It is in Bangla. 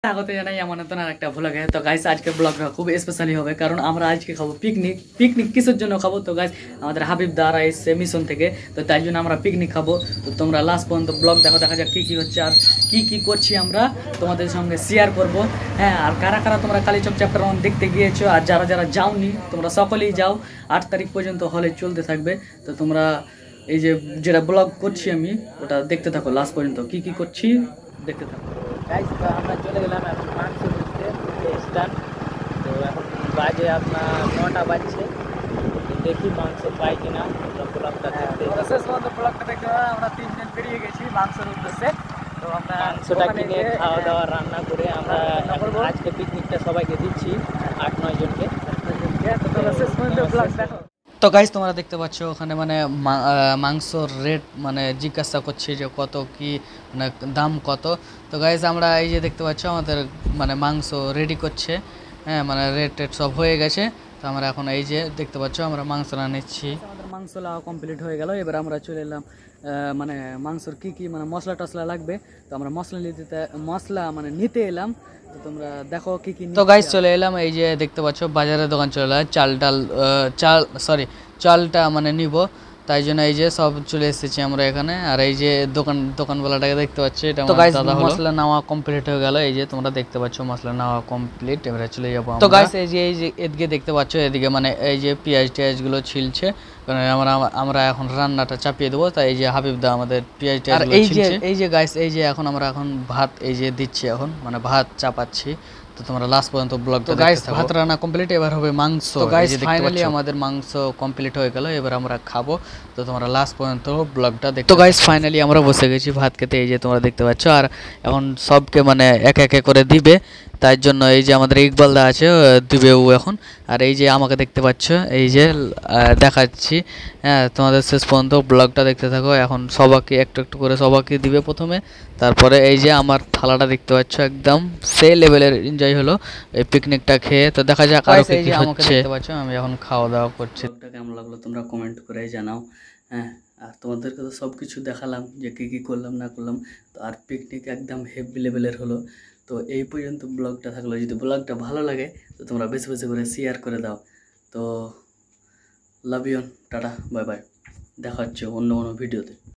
স্বাগত জানাই আমার নতুন একটা ব্লগে। তো গাইস আজকের ব্লগটা খুব স্পেশালি হবে, কারণ আমরা আজকে খাবো পিকনিক। পিকনিক কিসের জন্য খাবো? তো গাইস আমাদের হাবিব দারা এসছে মিশন থেকে, তো তাই জন্য আমরা পিকনিক খাবো। তো তোমরা লাস্ট পর্যন্ত ব্লগ দেখো, দেখা যাক কী কী হচ্ছে আর কি করছি আমরা তোমাদের সঙ্গে শেয়ার করব। হ্যাঁ, আর কারা কারা তোমরা কালীচক চ্যাপ্টার 1 দেখতে গিয়েছো, আর যারা যারা যাওনি তোমরা সকলেই যাও। 8 তারিখ পর্যন্ত হলে চলতে থাকবে। তো তোমরা এই যে যেটা ব্লগ করছি আমি, ওটা দেখতে থাকো লাস্ট পর্যন্ত, কি করছি দেখতে থাকো। গাইস তো আমরা চলে গেলাম এখন মাংস ধরতে স্টান। তো এখন বাজে আপনার 9টা বাজছে। তো দেখি মাংস পাই কিনা ব্লগটা দেখতে। শেষ পর্যন্ত ব্লগটা দেখতে আমরা 3 জন বেরিয়ে গেছি মাংসের উদ্দেশ্যে। তো আমরা মাংসটা কিনে খাওয়া দাওয়া রান্না করে আমরা আজকে পিকনিকটা সবাইকে দিচ্ছি, 8-9 জনকে। শেষ পর্যন্ত ব্লগ দেখো। তো গাইস তোমরা দেখতে পাচ্ছ ওখানে মানে মাংসর রেট মানে জিজ্ঞাসা করছি যে কত কি মানে দাম কত। তো গাইস আমরা এই যে দেখতে পাচ্ছ আমাদের মানে মাংস রেডি করছে। হ্যাঁ, মানে রেট সব হয়ে গেছে। তো আমরা এখন এই যে দেখতে পাচ্ছ আমরা মাংস নিচ্ছি। আমাদের মাংস লাওয়া কমপ্লিট হয়ে গেল। এবার আমরা চলে এলাম মানে মাংসর কি মানে মশলা টশলা লাগবে। তো আমরা মশলা মানে নিতে এলাম। তো তোমরা দেখো কি। তো গাইস চলে এলাম, এই যে দেখতে পাচ্ছ বাজারের দোকান চলে এলাম। চালটা মানে নিব, তাই জন্য এই যে সব চলে এসেছি আমরা এখানে। আর এই যে দোকানওয়ালাটাকে দেখতে পাচ্ছি, এটা মশলা নেওয়া কমপ্লিট হয়ে গেল। এই যে তোমরা দেখতে পাচ্ছ মশলা নেওয়া কমপ্লিট। এবারে চলে যাবো। তো গাইস এই যে এদিকে দেখতে পাচ্ছ, এদিকে মানে এই যে পেঁয়াজ গুলো ছিলছে, কারণ আমরা এখন রান্নাটা চাপিয়ে দেবো। তাই এই যে হাবিব দা আমাদের পেঁয়াজ এই যে গাইস এই যে এখন ভাত এই যে দিচ্ছি, এখন মানে ভাত চাপাচ্ছি। তো তোমরা লাস্ট পর্যন্ত ব্লগটা দেখতে থাকো। ভাত রান্না কমপ্লিট, এবার হবে মাংস। তো গাইস ফাইনালি আমাদের মাংস কমপ্লিট হয়ে গেল, এবার আমরা খাবো। তো তোমরা লাস্ট পর্যন্ত ব্লগটা দেখো। তো গাইস ফাইনালি আমরা বসে গেছি ভাত খেতে, এই যে তোমরা দেখতে পাচ্ছ। আর এখন সবকে মানে একে করে দিবে, তাই জন্য এই যে আমাদের ইকবাল দা আছে দিবে ও এখন। আর এই যে আমাকে দেখতে পাচ্ছ, এই যে দেখাচ্ছি। হ্যাঁ, তোমাদের শেষ পর্যন্ত ব্লগটা দেখতে থাকো। এখন সবাইকে একটু করে সবাইকে দিবে প্রথমে, তারপরে এই যে আমার থালাটা দেখতে পাচ্ছ, একদম সেই লেভেলের এনজয় হলো এই পিকনিকটা খেয়ে। তো দেখা যাক আরো কি হচ্ছে। দেখতে পাচ্ছ আমি এখন খাওয়া দাওয়া করছি। কেমন লাগলো তোমরা কমেন্ট করে জানাও। হ্যাঁ, আর তোমাদেরকে তো সব কিছু দেখালাম যে কী করলাম না করলাম। তো আর পিকনিক একদম হেভি লেভেলের হলো। তো এই পর্যন্ত ব্লগটা থাকলো। যদি ব্লগটা ভালো লাগে তো তোমরা বেশি করে শেয়ার করে দাও। তো love you, tata, bye bye. দেখা হচ্ছে অন্য কোনো ভিডিওতে।